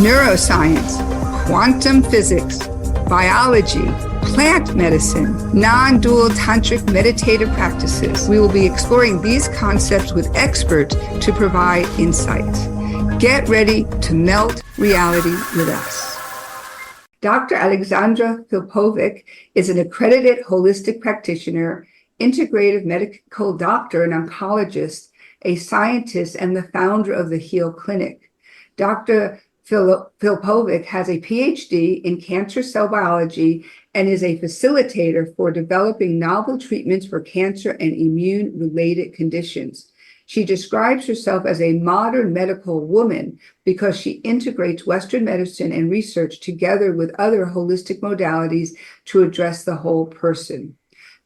neuroscience, quantum physics, biology, plant medicine, non-dual tantric meditative practices. We will be exploring these concepts with experts to provide insight. Get ready to melt reality with us. Dr. Aleksandra Filipovic is an accredited holistic practitioner, integrative medical doctor and oncologist, a scientist, and the founder of the Heal Clinic. Dr. Filipovic has a PhD in cancer cell biology and is a facilitator for developing novel treatments for cancer and immune-related conditions. She describes herself as a modern medical woman because she integrates Western medicine and research together with other holistic modalities to address the whole person.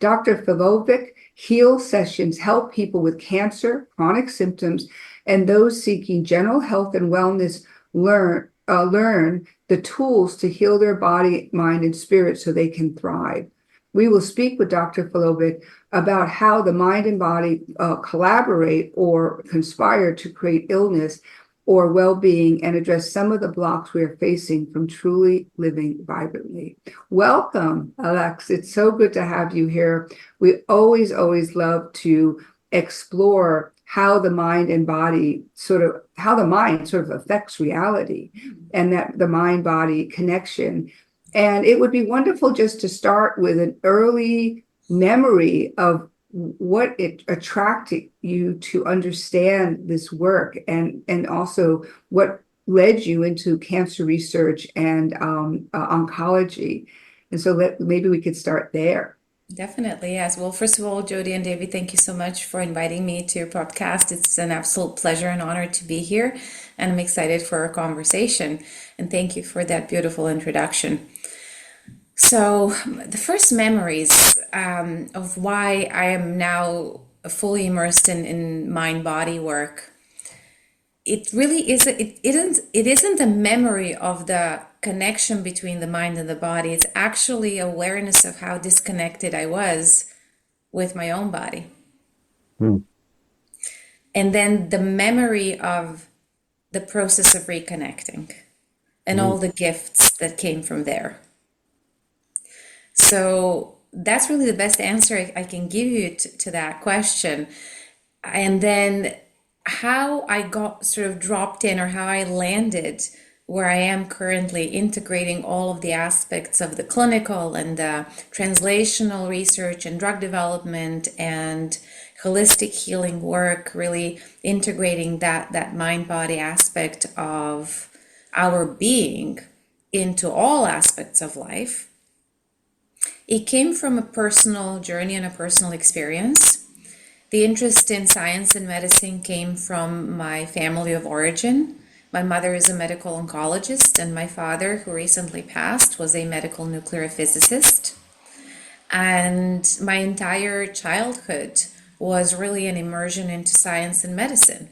Dr. Filipovic Heal sessions help people with cancer, chronic symptoms, and those seeking general health and wellness learn the tools to heal their body, mind, and spirit so they can thrive. We will speak with Dr. Filipovic about how the mind and body collaborate or conspire to create illness or well-being and address some of the blocks we are facing from truly living vibrantly. Welcome, Alex. It's so good to have you here. We always love to explore how the mind and body sort of affects reality and that the mind-body connection. And it would be wonderful just to start with an early memory of what it attracted you to understand this work and also what led you into cancer research and oncology. And so maybe we could start there. Definitely, yes. Well, first of all, Jody and David, thank you so much for inviting me to your podcast. It's an absolute pleasure and honor to be here, and I'm excited for our conversation. And thank you for that beautiful introduction. So the first memories of why I am now fully immersed in mind-body work, it really is. It isn't a memory of the connection between the mind and the body. It's actually awareness of how disconnected I was with my own body. And then the memory of the process of reconnecting and all the gifts that came from there. So that's really the best answer I can give you to that question. And then how I got sort of dropped in, or how I landed where I am currently, integrating all of the aspects of the clinical and the translational research and drug development and holistic healing work, really integrating that mind-body aspect of our being into all aspects of life. It came from a personal journey and a personal experience. The interest in science and medicine came from my family of origin. My mother is a medical oncologist, and my father, who recently passed, was a medical nuclear physicist. And my entire childhood was really an immersion into science and medicine.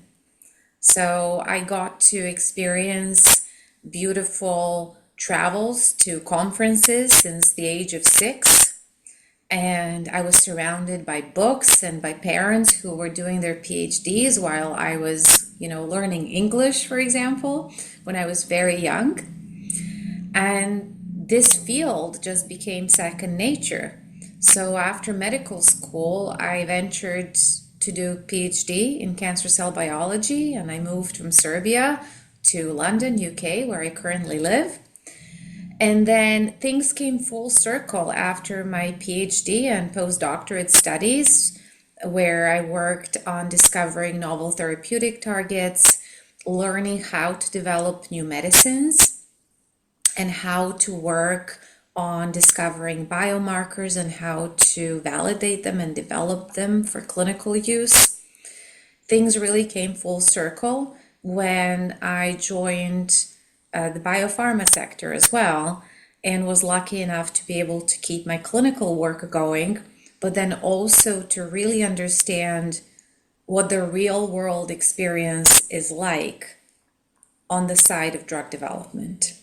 So I got to experience beautiful travels to conferences since the age of 6, and I was surrounded by books and by parents who were doing their PhDs while I was, learning English, for example, when I was very young. And this field just became second nature. So after medical school, I ventured to do a PhD in cancer cell biology, and I moved from Serbia to London, UK, where I currently live. And then things came full circle after my PhD and postdoctorate studies, where I worked on discovering novel therapeutic targets, learning how to develop new medicines, and how to work on discovering biomarkers and how to validate them and develop them for clinical use. Things really came full circle when I joined the biopharma sector as well, and was lucky enough to be able to keep my clinical work going, but then also to really understand what the real world experience is like on the side of drug development.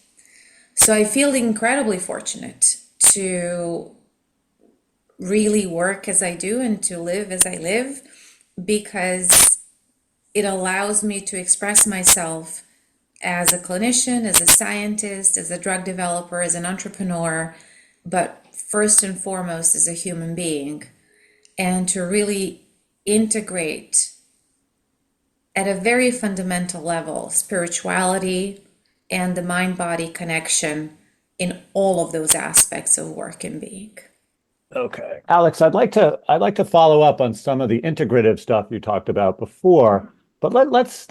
So I feel incredibly fortunate to really work as I do and to live as I live, because it allows me to express myself as a clinician, as a scientist, as a drug developer, as an entrepreneur, but first and foremost as a human being, and to really integrate at a very fundamental level spirituality and the mind body connection in all of those aspects of work and being. Okay. Alex, I'd like to follow up on some of the integrative stuff you talked about before, but let's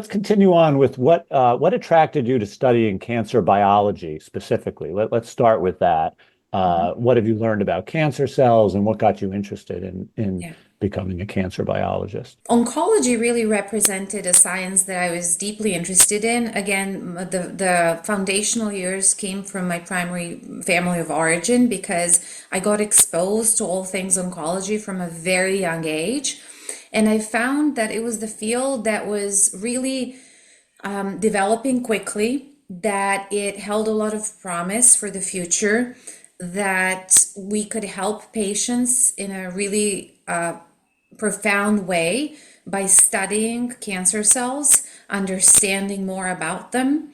continue on with what attracted you to studying cancer biology specifically. Let's start with that. What have you learned about cancer cells and what got you interested in Yeah. becoming a cancer biologist? Oncology really represented a science that I was deeply interested in. Again, the foundational years came from my primary family of origin because I got exposed to all things oncology from a very young age. And I found that it was the field that was really developing quickly, that it held a lot of promise for the future, that we could help patients in a really profound way by studying cancer cells, understanding more about them.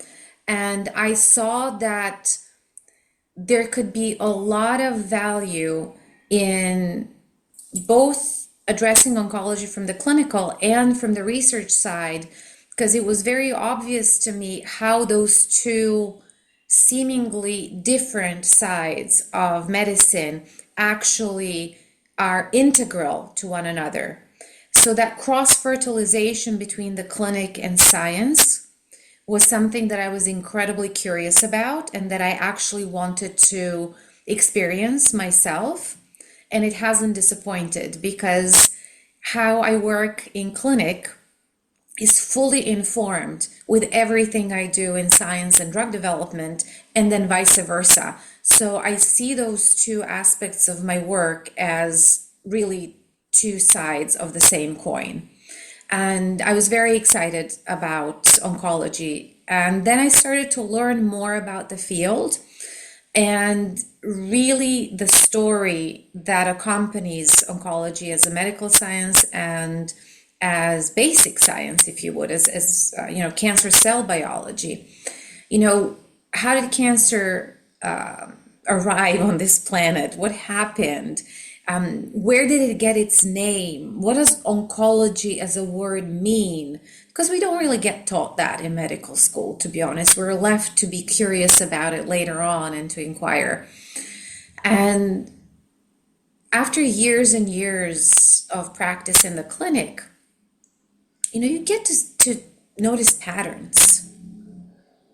And I saw that there could be a lot of value in both addressing oncology from the clinical and from the research side, because it was very obvious to me how those two seemingly different sides of medicine actually are integral to one another. So that cross-fertilization between the clinic and science was something that I was incredibly curious about and that I actually wanted to experience myself. And it hasn't disappointed because how I work in clinic is fully informed with everything I do in science and drug development, and then vice versa. So I see those two aspects of my work as really two sides of the same coin. And I was very excited about oncology. And then I started to learn more about the field and really the story that accompanies oncology as a medical science and as basic science, if you would, as cancer cell biology. How did cancer arrive on this planet? What happened? Where did it get its name? What does oncology as a word mean? Because we don't really get taught that in medical school, to be honest. We're left to be curious about it later on and to inquire. And after years and years of practice in the clinic, you get to notice patterns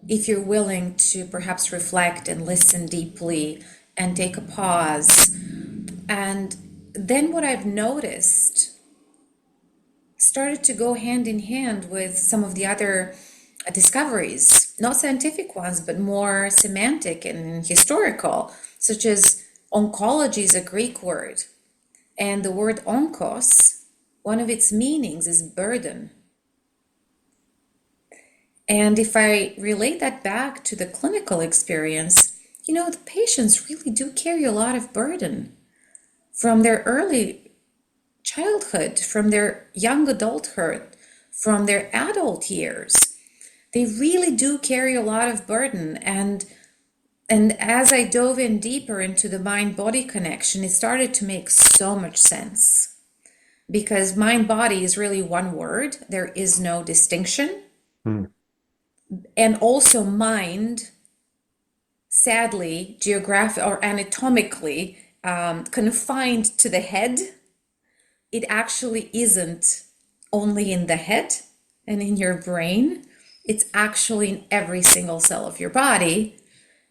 if you're willing to perhaps reflect and listen deeply and take a pause. And then what I've noticed started to go hand in hand with some of the other discoveries, not scientific ones, but more semantic and historical, such as oncology is a Greek word. And the word onkos, one of its meanings is burden. And if I relate that back to the clinical experience, the patients really do carry a lot of burden from their early childhood, from their young adulthood, from their adult years. They really do carry a lot of burden. And as I dove in deeper into the mind-body connection, it started to make so much sense. Because mind-body is really one word. There is no distinction. And also mind, sadly, geographic or anatomically confined to the head. It actually isn't only in the head and in your brain. It's actually in every single cell of your body,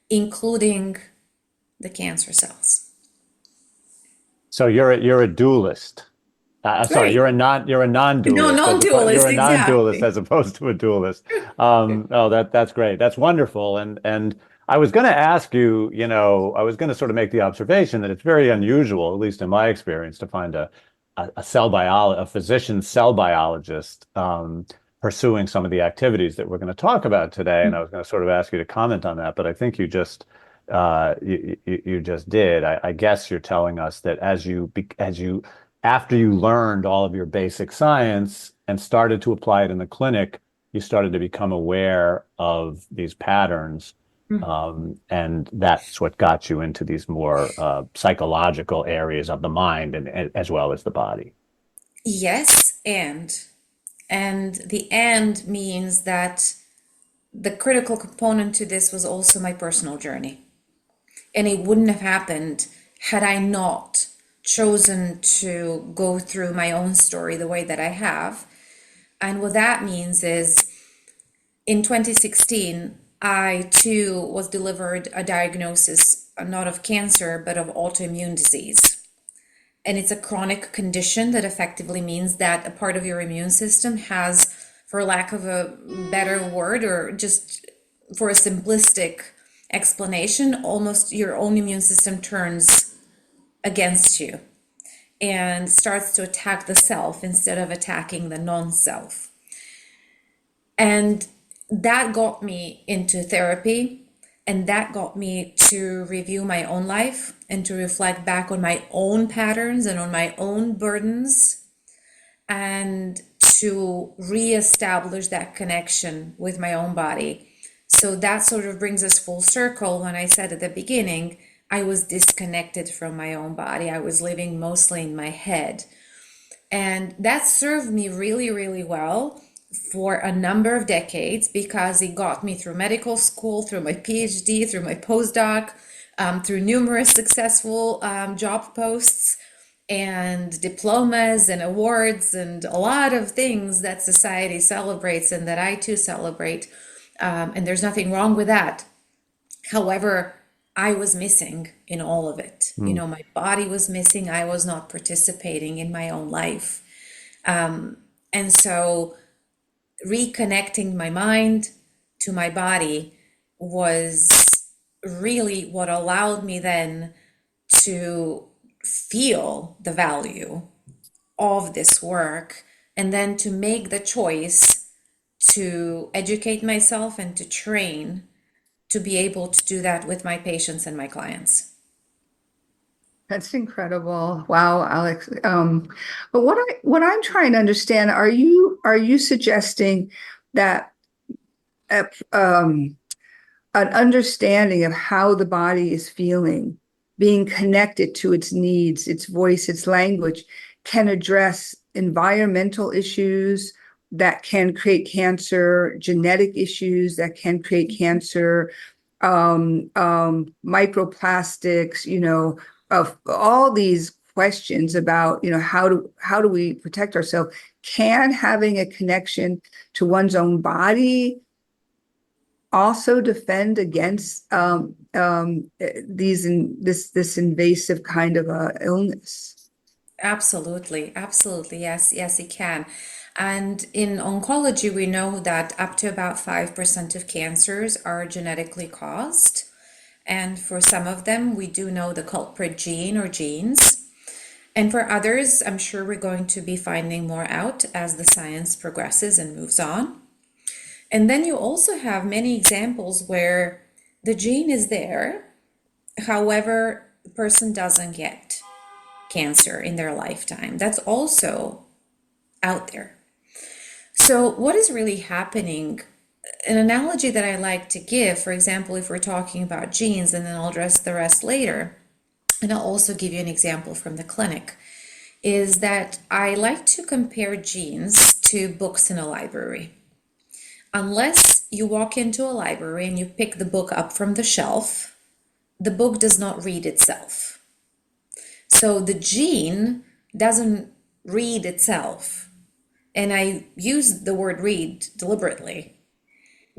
including the cancer cells. So you're a dualist. Sorry, Right. you're a non-dualist. No, non-dualist, You're a non-dualist exactly. as opposed to a dualist. Oh, that's great. That's wonderful. And I was going to ask you, I was going to sort of make the observation that it's very unusual, at least in my experience, to find a physician cell biologist pursuing some of the activities that we're going to talk about today. And I was going to sort of ask you to comment on that, but I think you just you just did. I guess you're telling us that after you learned all of your basic science and started to apply it in the clinic, you started to become aware of these patterns. And that's what got you into these more psychological areas of the mind and as well as the body. Yes, and the and means that the critical component to this was also my personal journey. And it wouldn't have happened had I not chosen to go through my own story the way that I have. And what that means is in 2016, I too was delivered a diagnosis, not of cancer, but of autoimmune disease. And it's a chronic condition that effectively means that a part of your immune system has, for lack of a better word, or just for a simplistic explanation, almost your own immune system turns against you and starts to attack the self instead of attacking the non-self. And that got me into therapy, and that got me to review my own life and to reflect back on my own patterns and on my own burdens, and to reestablish that connection with my own body. So that sort of brings us full circle when I said at the beginning, I was disconnected from my own body. I was living mostly in my head. And that served me really, really well for a number of decades, because it got me through medical school, through my PhD, through my postdoc, through numerous successful job posts and diplomas and awards and a lot of things that society celebrates and that I too celebrate. And there's nothing wrong with that. However, I was missing in all of it. You know, my body was missing. I was not participating in my own life. And so reconnecting my mind to my body was really what allowed me then to feel the value of this work, and then to make the choice to educate myself and to train to be able to do that with my patients and my clients. That's incredible. Wow, Alex. But what I'm trying to understand, are you suggesting that an understanding of how the body is feeling, being connected to its needs, its voice, its language, can address environmental issues that can create cancer, genetic issues that can create cancer, microplastics, of all these questions about, how do we protect ourselves? Can having a connection to one's own body also defend against this invasive kind of illness? Absolutely, absolutely. Yes, yes, it can. And in oncology, we know that up to about 5% of cancers are genetically caused. And for some of them, we do know the culprit gene or genes. And for others, I'm sure we're going to be finding more out as the science progresses and moves on. And then you also have many examples where the gene is there, however, the person doesn't get cancer in their lifetime. That's also out there. So what is really happening? An analogy that I like to give, for example, if we're talking about genes, and then I'll address the rest later, and I'll also give you an example from the clinic, is that I like to compare genes to books in a library. Unless you walk into a library and you pick the book up from the shelf, the book does not read itself. So the gene doesn't read itself. And I use the word read deliberately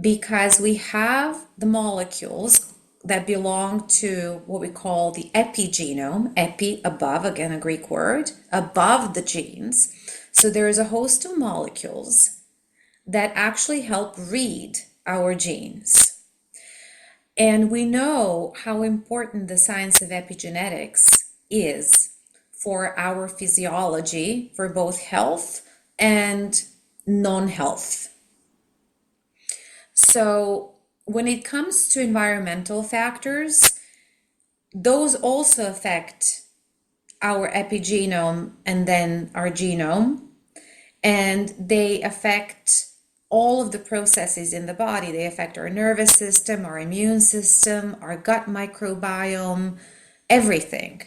because we have the molecules that belong to what we call the epigenome, epi, above, again, a Greek word, above the genes. So there is a host of molecules that actually help read our genes. And we know how important the science of epigenetics is for our physiology, for both health and non-health. So when it comes to environmental factors, those also affect our epigenome and then our genome, and they affect all of the processes in the body. They affect our nervous system, our immune system, our gut microbiome. Everything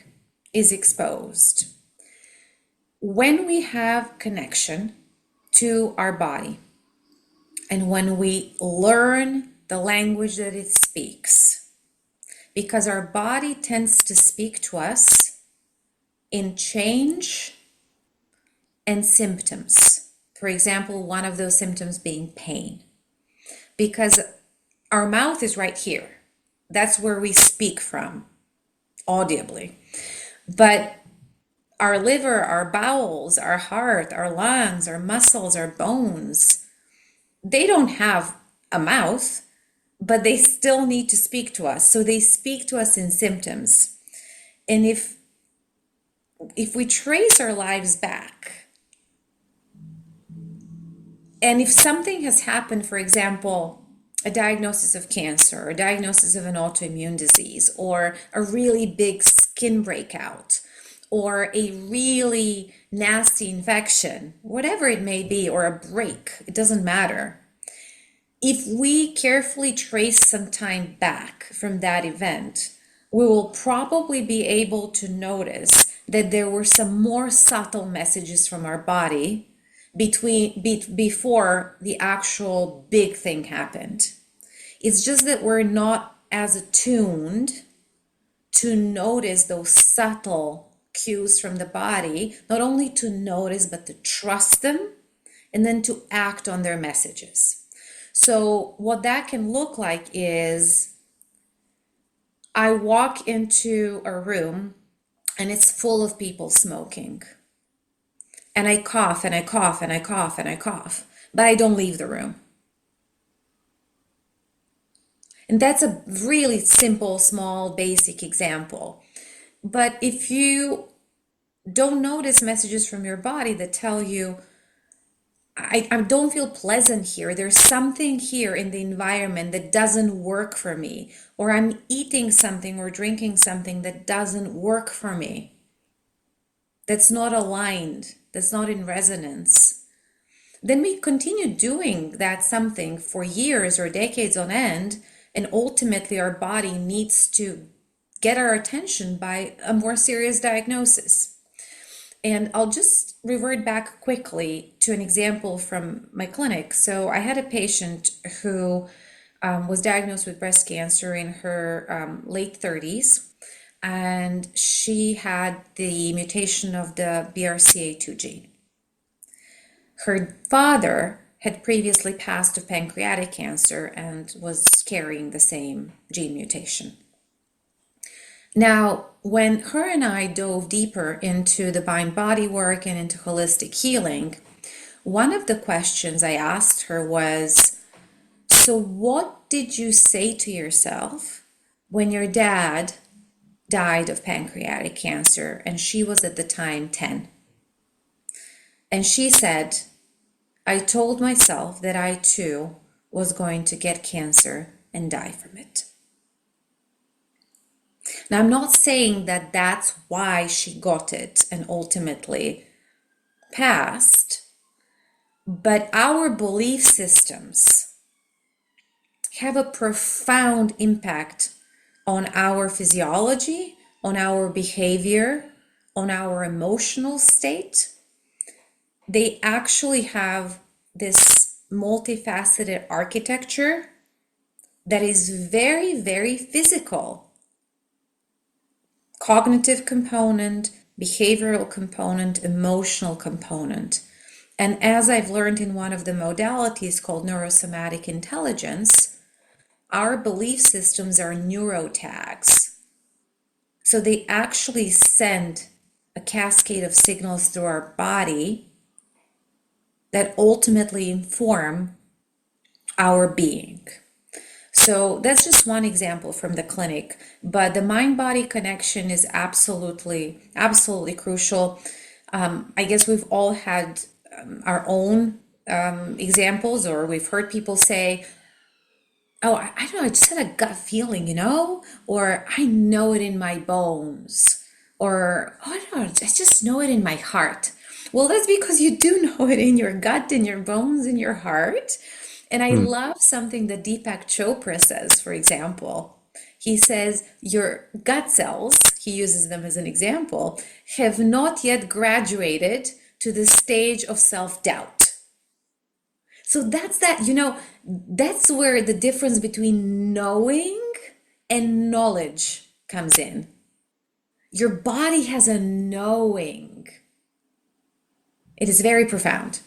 is exposed. When we have connection to our body, and when we learn the language that it speaks, because our body tends to speak to us in change and symptoms. For example, one of those symptoms being pain, because our mouth is right here. That's where we speak from, audibly. But our liver, our bowels, our heart, our lungs, our muscles, our bones, they don't have a mouth, but they still need to speak to us. So they speak to us in symptoms. And if we trace our lives back, and if something has happened, for example, a diagnosis of cancer, or a diagnosis of an autoimmune disease, or a really big skin breakout, or a really nasty infection, whatever it may be, or a break, it doesn't matter. If we carefully trace some time back from that event, we will probably be able to notice that there were some more subtle messages from our body before the actual big thing happened. It's just that we're not as attuned to notice those subtle cues from the body, not only to notice, but to trust them and then to act on their messages. So what that can look like is I walk into a room and it's full of people smoking. And I cough and I cough and I cough and I cough, but I don't leave the room. And that's a really simple, small, basic example. But if you don't notice messages from your body that tell you, I don't feel pleasant here, there's something here in the environment that doesn't work for me, or I'm eating something or drinking something that doesn't work for me, that's not aligned, that's not in resonance, then we continue doing that something for years or decades on end, and ultimately our body needs to get our attention by a more serious diagnosis. And I'll just revert back quickly to an example from my clinic. So I had a patient who was diagnosed with breast cancer in her late 30s, and she had the mutation of the BRCA2 gene. Her father had previously passed of pancreatic cancer and was carrying the same gene mutation. Now, when her and I dove deeper into the mind body work and into holistic healing, one of the questions I asked her was, so what did you say to yourself when your dad died of pancreatic cancer and she was at the time 10? And she said, I told myself that I too was going to get cancer and die from it. Now, I'm not saying that that's why she got it and ultimately passed, but our belief systems have a profound impact on our physiology, on our behavior, on our emotional state. They actually have this multifaceted architecture that is very, very physical. Cognitive component, behavioral component, emotional component. And as I've learned in one of the modalities called neurosomatic intelligence, our belief systems are neurotags. So they actually send a cascade of signals through our body that ultimately inform our being. So that's just one example from the clinic, but the mind-body connection is absolutely crucial. I guess we've all had our own examples, or we've heard people say, oh, I don't know, I just had a gut feeling, or I know it in my bones, or, oh, I don't know, I just know it in my heart. Well, that's because you do know it in your gut, in your bones, in your heart. And I Hmm. love something that Deepak Chopra says, for example. He says your gut cells, he uses them as an example, have not yet graduated to the stage of self-doubt. So that's that, that's where the difference between knowing and knowledge comes in. Your body has a knowing. It is very profound.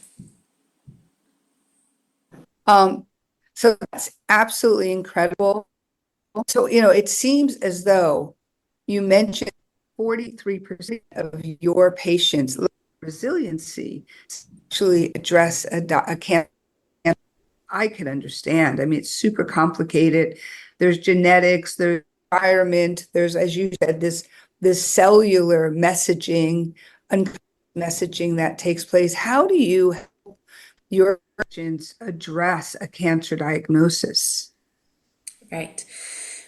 So that's absolutely incredible. So, it seems as though you mentioned 43% of your patients' resiliency actually address a cancer. I can understand. I mean, it's super complicated. There's genetics, there's environment, there's, as you said, this cellular messaging and messaging that takes place. How do you help your patients address a cancer diagnosis? Right.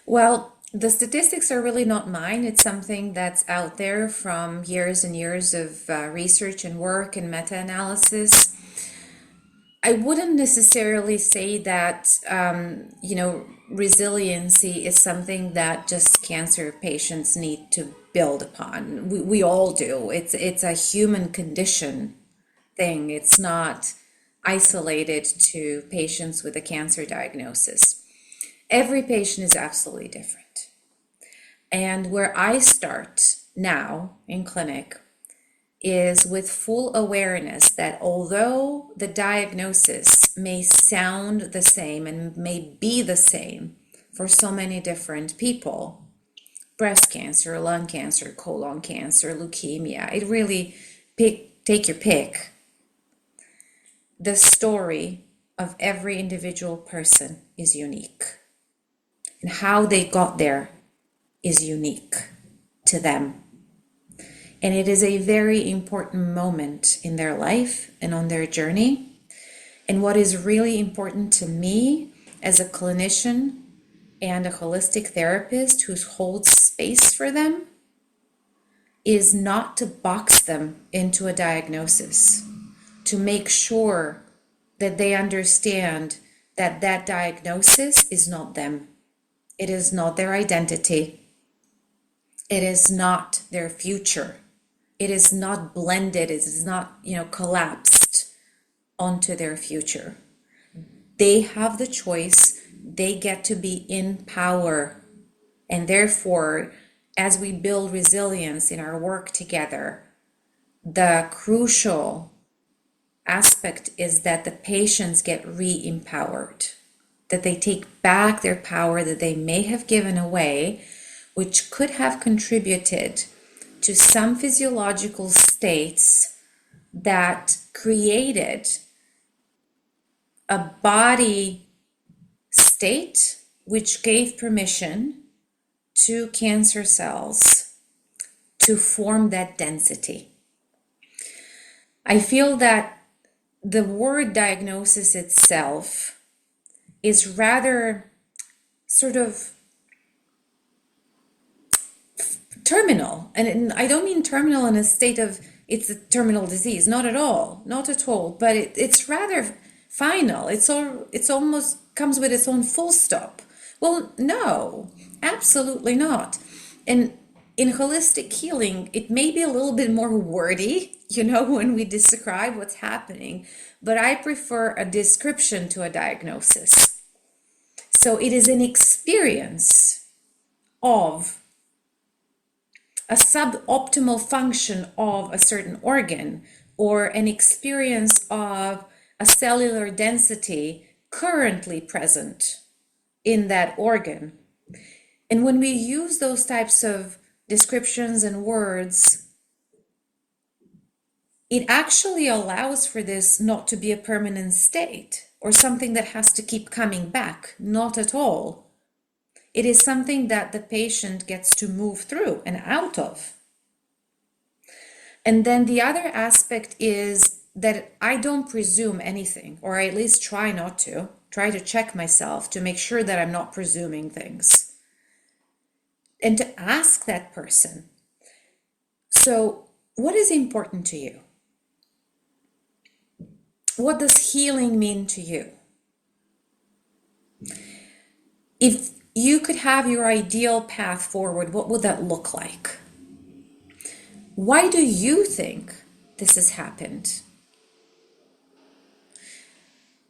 Well, the statistics are really not mine. It's something that's out there from years and years of research and work and meta-analysis. I wouldn't necessarily say that, resiliency is something that just cancer patients need to build upon. We all do. It's a human condition thing. It's not isolated to patients with a cancer diagnosis. Every patient is absolutely different. And where I start now in clinic is with full awareness that although the diagnosis may sound the same and may be the same for so many different people, breast cancer, lung cancer, colon cancer, leukemia, it really take your pick. The story of every individual person is unique. And how they got there is unique to them. And it is a very important moment in their life and on their journey. And what is really important to me as a clinician and a holistic therapist who holds space for them is not to box them into a diagnosis, to make sure that they understand that that diagnosis is not them. It is not their identity. It is not their future. It is not blended. It is not, collapsed onto their future. They have the choice. They get to be in power. And therefore, as we build resilience in our work together, the crucial aspect is that the patients get re-empowered, that they take back their power that they may have given away, which could have contributed to some physiological states that created a body state which gave permission to cancer cells to form that density. I feel that the word diagnosis itself is rather sort of terminal. And I don't mean terminal in a state of it's a terminal disease, not at all, but it's rather final. It's almost comes with its own full stop. Well, no, absolutely not. And in holistic healing, it may be a little bit more wordy, when we describe what's happening, but I prefer a description to a diagnosis. So it is an experience of a suboptimal function of a certain organ, or an experience of a cellular density currently present in that organ. And when we use those types of descriptions and words, it actually allows for this not to be a permanent state or something that has to keep coming back. Not at all. It is something that the patient gets to move through and out of. And then the other aspect is that I don't presume anything, or I at least try not to. Try to check myself to make sure that I'm not presuming things. And to ask that person, so what is important to you? what does healing mean to you? If you could have your ideal path forward, what would that look like? Why do you think this has happened?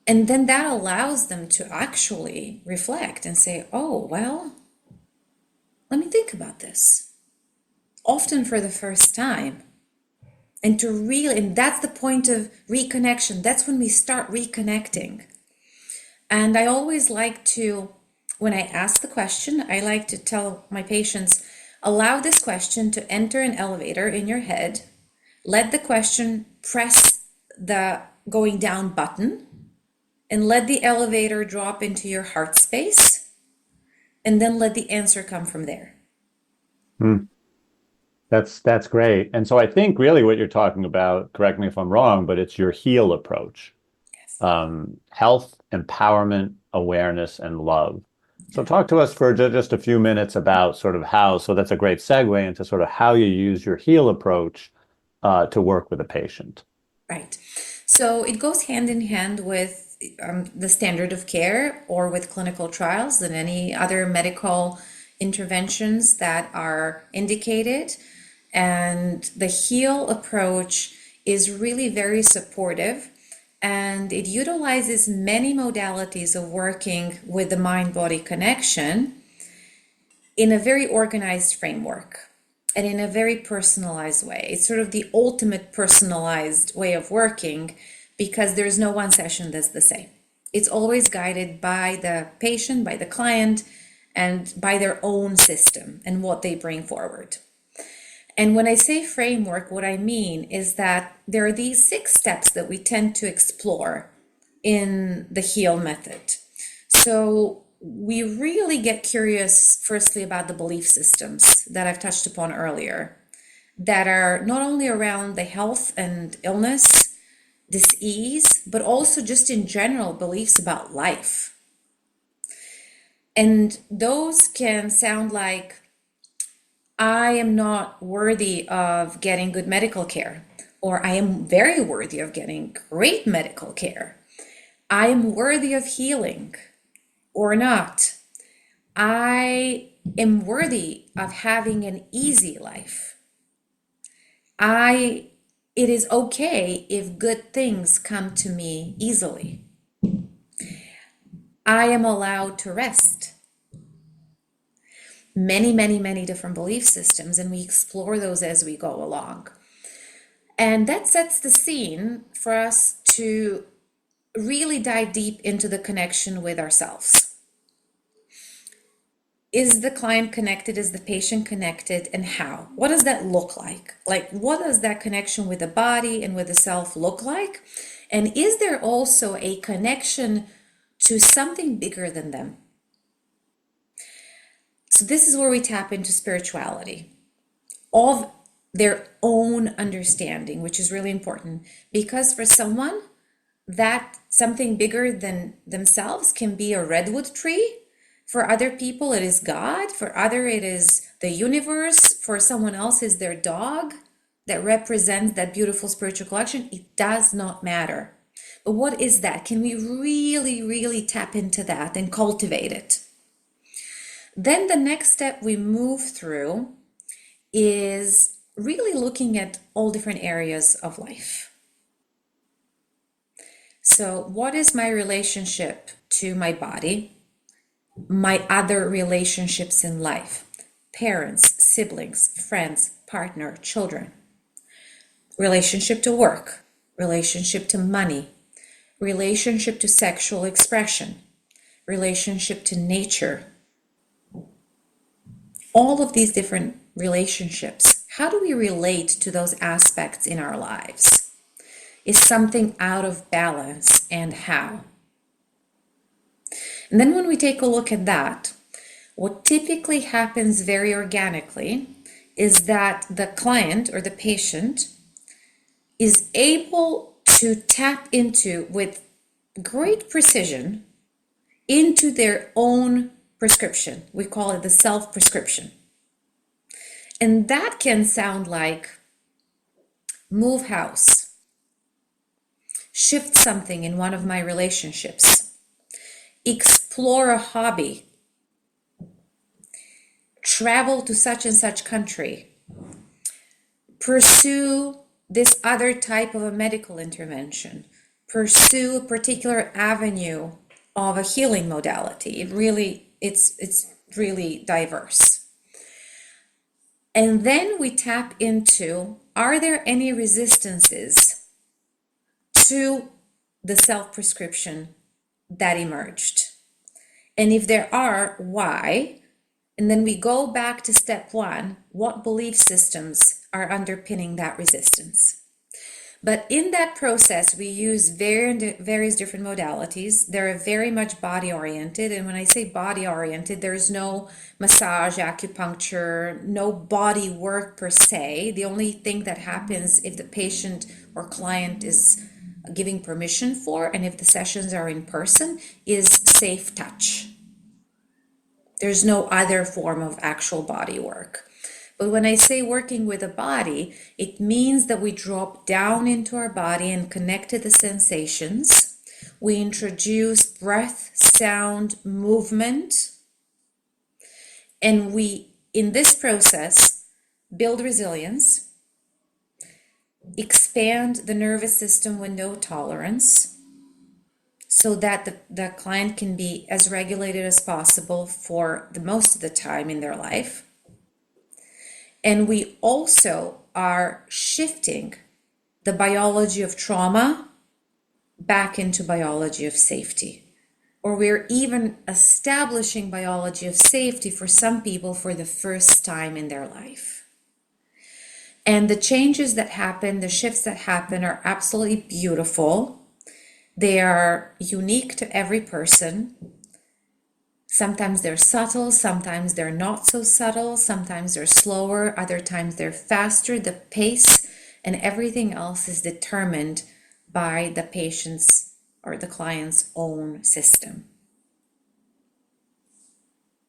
And then that allows them to actually reflect and say, oh, well, let me think about this. Often for the first time. And and that's the point of reconnection. That's when we start reconnecting. And I always like to, when I ask the question, I like to tell my patients, allow this question to enter an elevator in your head. Let the question press the going down button and let the elevator drop into your heart space. And then let the answer come from there. That's great. And so I think really what you're talking about, correct me if I'm wrong, but it's your heal approach. Health, empowerment, awareness, and love. So talk to us for just a few minutes about sort of how, so that's a great segue into sort of how you use your heal approach to work with a patient. Right. So it goes hand in hand with the standard of care or with clinical trials and any other medical interventions that are indicated. And the heal approach is really very supportive, and it utilizes many modalities of working with the mind-body connection in a very organized framework and in a very personalized way. It's sort of the ultimate personalized way of working because there's no one session that's the same. It's always guided by the patient, by the client, and by their own system and what they bring forward. And when I say framework, what I mean is that there are these 6 steps that we tend to explore in the heal method. So we really get curious, firstly, about the belief systems that I've touched upon earlier, that are not only around the health and illness, disease, but also just in general beliefs about life. And those can sound like, I am not worthy of getting good medical care, or I am very worthy of getting great medical care. I am worthy of healing, or not. I am worthy of having an easy life. It is okay if good things come to me easily. I am allowed to rest. Many, many, many different belief systems, and we explore those as we go along. And that sets the scene for us to really dive deep into the connection with ourselves. Is the client connected? Is the patient connected? And how? What does that look like? Like, what does that connection with the body and with the self look like? And is there also a connection to something bigger than them? So this is where we tap into spirituality of their own understanding, which is really important, because for someone, that something bigger than themselves can be a redwood tree. For other people, it is God. For other, it is the universe. For someone else, is their dog that represents that beautiful spiritual collection. It does not matter. But what is that? Can we really, really tap into that and cultivate it? Then the next step we move through is really looking at all different areas of life. So what is my relationship to my body, my other relationships in life, parents, siblings, friends, partner, children, relationship to work, relationship to money, relationship to sexual expression, relationship to nature, all of these different relationships. How do we relate to those aspects in our lives? Is something out of balance, and how? And then when we take a look at that, what typically happens very organically is that the client or the patient is able to tap into, with great precision, into their own prescription. We call it the self-prescription. And that can sound like move house, shift something in one of my relationships, explore a hobby, travel to such and such country, pursue this other type of a medical intervention, pursue a particular avenue of a healing modality. It's really diverse. And then we tap into, are there any resistances to the self-prescription that emerged? And if there are, why? And then we go back to step one, what belief systems are underpinning that resistance? But in that process, we use various different modalities. They're very much body-oriented. And when I say body-oriented, there's no massage, acupuncture, no body work per se. The only thing that happens if the patient or client is giving permission for, and if the sessions are in person, is safe touch. There's no other form of actual body work. But when I say working with a body, it means that we drop down into our body and connect to the sensations. We introduce breath, sound, movement. And we, in this process, build resilience, expand the nervous system window tolerance, so that the client can be as regulated as possible for the most of the time in their life. And we also are shifting the biology of trauma back into biology of safety. Or we're even establishing biology of safety for some people for the first time in their life. And the changes that happen, the shifts that happen are absolutely beautiful. They are unique to every person. Sometimes they're subtle, sometimes they're not so subtle, sometimes they're slower, other times they're faster. The pace and everything else is determined by the patient's or the client's own system.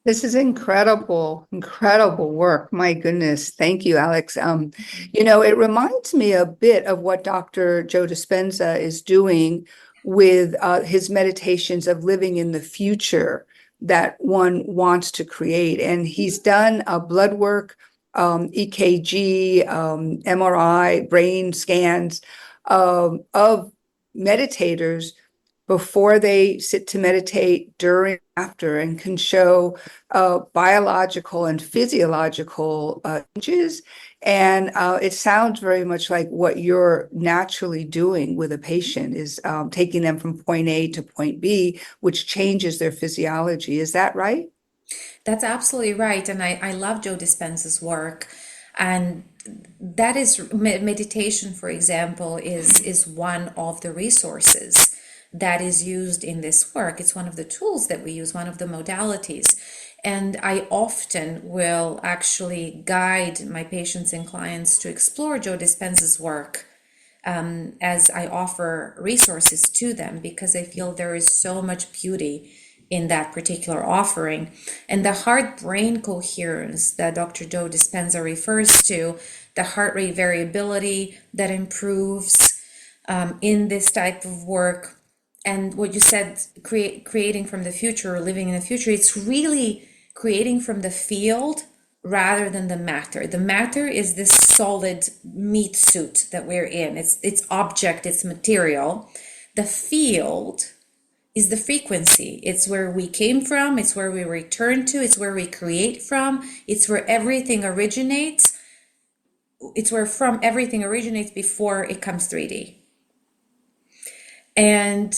This is incredible, incredible work. My goodness. Thank you, Alex. It reminds me a bit of what Dr. Joe Dispenza is doing with his meditations of living in the future that one wants to create. And he's done blood work, EKG, MRI, brain scans of meditators before they sit to meditate, during, after, and can show biological and physiological changes. And it sounds very much like what you're naturally doing with a patient is taking them from point A to point B, which changes their physiology. Is that right? That's absolutely right. And I love Joe Dispenza's work. And that is meditation, for example, is one of the resources that is used in this work. It's one of the tools that we use, one of the modalities. And I often will actually guide my patients and clients to explore Joe Dispenza's work as I offer resources to them, because I feel there is so much beauty in that particular offering. And the heart-brain coherence that Dr. Joe Dispenza refers to, the heart rate variability that improves in this type of work, and what you said, creating from the future or living in the future, it's really creating from the field rather than the matter. The matter is this solid meat suit that we're in. It's object, it's material. The field is the frequency. It's where we came from, it's where we return to, it's where we create from, it's where everything originates. It's where from everything originates before it comes 3D. And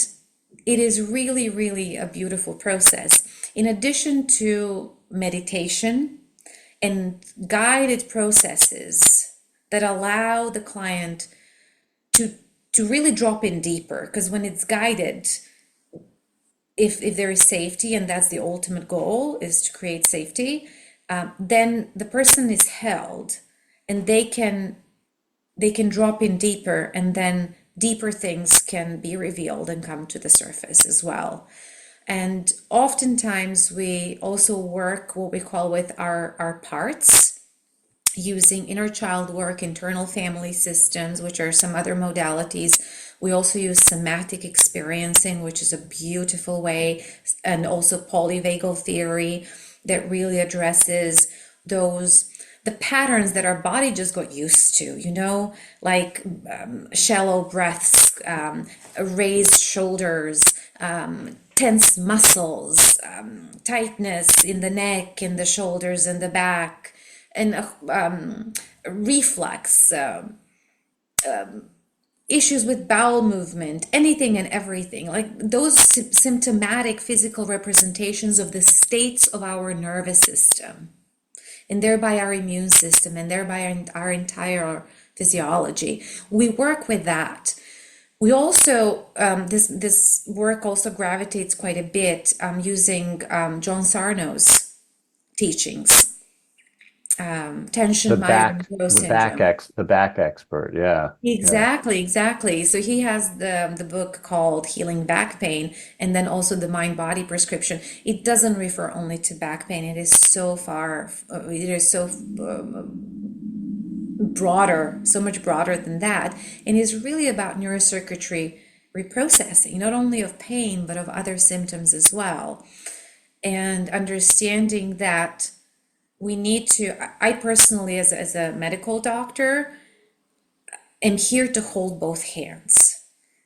it is really, really a beautiful process. In addition to meditation and guided processes that allow the client to really drop in deeper, because when it's guided, if there is safety, and that's the ultimate goal, is to create safety, then the person is held and they can drop in deeper, and then deeper things can be revealed and come to the surface as well. And oftentimes we also work what we call with our parts, using inner child work, internal family systems, which are some other modalities We also use somatic experiencing, which is a beautiful way, and also polyvagal theory that really addresses the patterns that our body just got used to, like shallow breaths, raised shoulders, tense muscles, tightness in the neck, in the shoulders, and the back, and reflux, issues with bowel movement, anything and everything, like those symptomatic physical representations of the states of our nervous system, and thereby our immune system, and thereby our entire physiology. We work with that. We also, this work also gravitates quite a bit using John Sarno's teachings. Tension, migraine, growth syndrome. The back expert. Yeah. Exactly. So he has the book called Healing Back Pain, and then also the Mind Body Prescription. It doesn't refer only to back pain. It is so far, it is so broader, so much broader than that, and is really about neurocircuitry reprocessing, not only of pain, but of other symptoms as well. And understanding that we need to, I personally, as a medical doctor, am here to hold both hands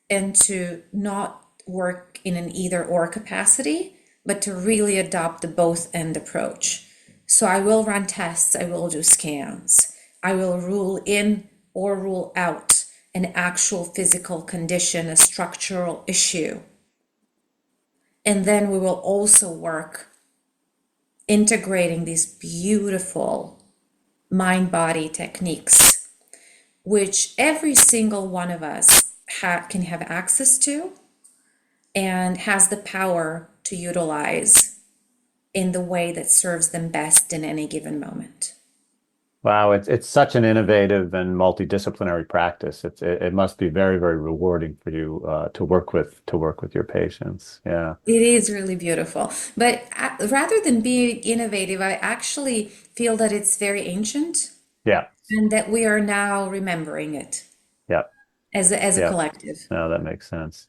and to not work in an either or capacity, but to really adopt the both end approach. So I will run tests, I will do scans, I will rule in or rule out an actual physical condition, a structural issue. And then we will also work integrating these beautiful mind-body techniques, which every single one of us can have access to and has the power to utilize in the way that serves them best in any given moment. Wow, it's such an innovative and multidisciplinary practice. It must be very, very rewarding for you to work with your patients. Yeah. It is really beautiful. But rather than being innovative, I actually feel that it's very ancient. Yeah. And that we are now remembering it. Yeah. As a collective. No, that makes sense.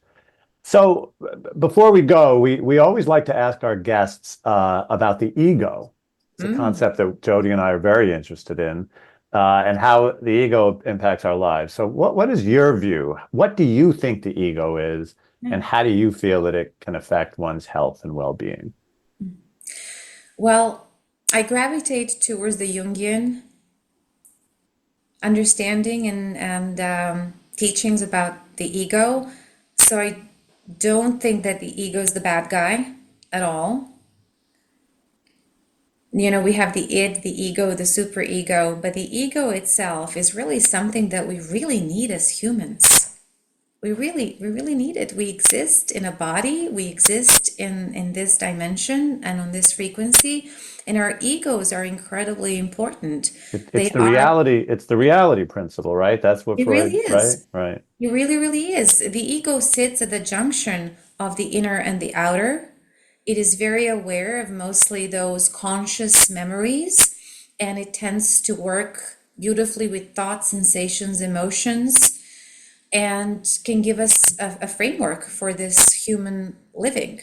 So before we go, we always like to ask our guests about the ego. It's a concept that Jody and I are very interested in, and how the ego impacts our lives. So what is your view? What do you think the ego is, and how do you feel that it can affect one's health and well-being? Well, I gravitate towards the Jungian understanding and teachings about the ego. So I don't think that the ego is the bad guy at all. We have the id, the ego, the superego, but the ego itself is really something that we really need as humans. We really need it. We exist in a body, we exist in this dimension and on this frequency, and our egos are incredibly important. It's the reality principle, right? That's what It Freud, really is. Right. It really is. The ego sits at the junction of the inner and the outer. It is very aware of mostly those conscious memories, and it tends to work beautifully with thoughts, sensations, emotions, and can give us a framework for this human living.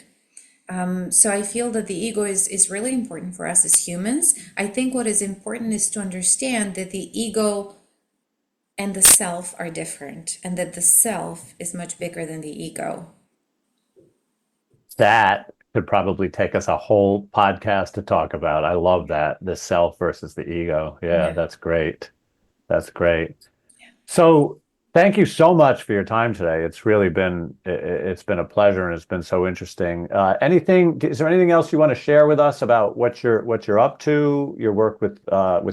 So I feel that the ego is really important for us as humans. I think what is important is to understand that the ego and the self are different, and that the self is much bigger than the ego. That could probably take us a whole podcast to talk about. I love that, the self versus the ego. Yeah. That's great. That's great. So thank you so much for your time today. It's been a pleasure, and it's been so interesting. Is there anything else you want to share with us about what you're up to, your work with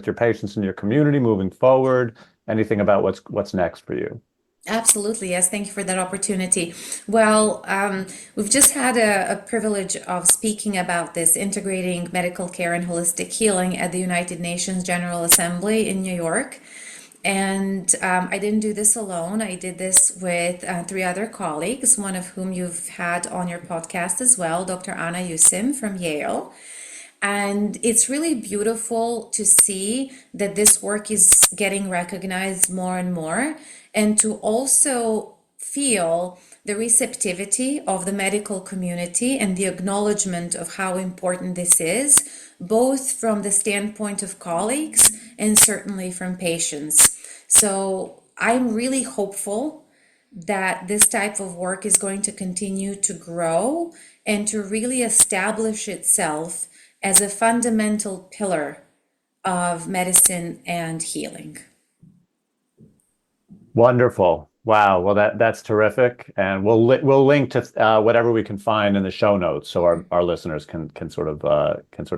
your patients in your community moving forward? Anything about what's next for you? Absolutely. Yes. Thank you for that opportunity. Well, we've just had a privilege of speaking about this integrating medical care and holistic healing at the United Nations General Assembly in New York. And I didn't do this alone. I did this with 3 other colleagues, one of whom you've had on your podcast as well, Dr. Anna Yusim from Yale. And it's really beautiful to see that this work is getting recognized more and more, and to also feel the receptivity of the medical community and the acknowledgement of how important this is, both from the standpoint of colleagues and certainly from patients. So I'm really hopeful that this type of work is going to continue to grow and to really establish itself as a fundamental pillar of medicine and healing. Wonderful. Wow. Well, that's terrific. And we'll link to whatever we can find in the show notes, so our listeners can sort of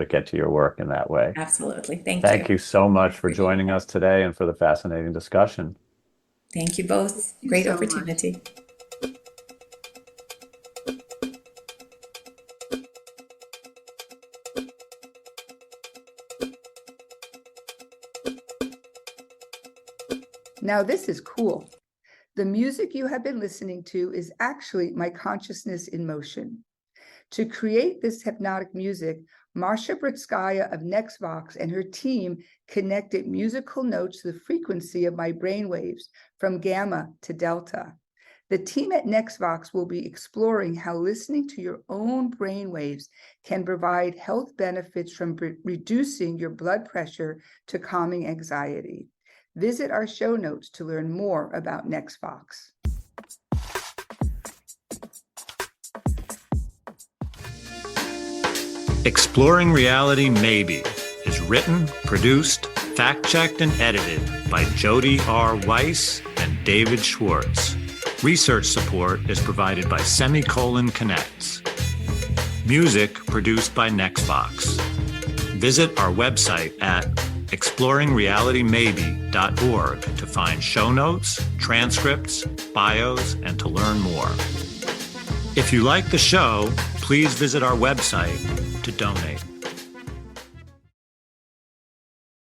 get to your work in that way. Absolutely. Thank you so much for joining us today and for the fascinating discussion. Thank you both. Great opportunity. Now this is cool. The music you have been listening to is actually my consciousness in motion. To create this hypnotic music, Marsha Britskaya of NextVox and her team connected musical notes to the frequency of my brainwaves from gamma to delta. The team at NextVox will be exploring how listening to your own brainwaves can provide health benefits, from reducing your blood pressure to calming anxiety. Visit our show notes to learn more about NextVox. Exploring Reality Maybe is written, produced, fact-checked, and edited by Jody R. Weiss and David Schwartz. Research support is provided by Semicolon Connects. Music produced by NextVox. Visit our website at exploringrealitymaybe.org to find show notes, transcripts, bios, and to learn more. If you like the show, please visit our website to donate.